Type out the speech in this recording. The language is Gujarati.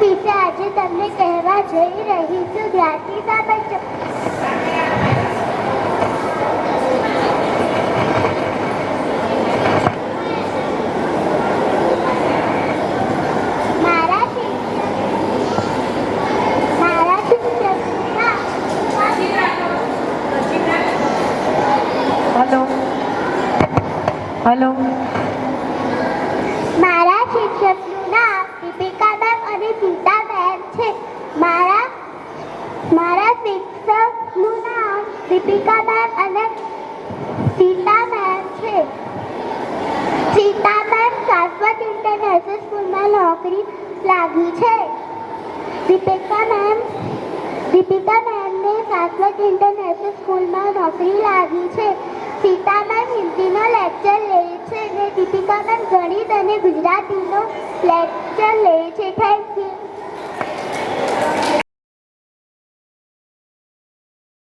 વિશે આજે તમને કહેવા જઈ રહી છું. ધ્યાનથી સાંભળજો. હેલો, મારા શિક્ષકનું નામ દીપિકા મેમ અને સીતા મેમ છે. મારા શિક્ષકનું નામ દીપિકા મેમ અને સીતા મેમ છે. સીતા મેમ શાશ્વત ઇન્ટરનેશનલ સ્કૂલમાં નોકરી લાગી છે. દીપિકા મેમને શાશ્વત ઇન્ટરનેશનલ સ્કૂલમાં નોકરી લાગી છે. સીતા મેમ હિન્દીનો લેક્ચર લે છે અને દીપિકા મેમ ગણિત અને ગુજરાતીનો લેક્ચર લે છે. Thank you.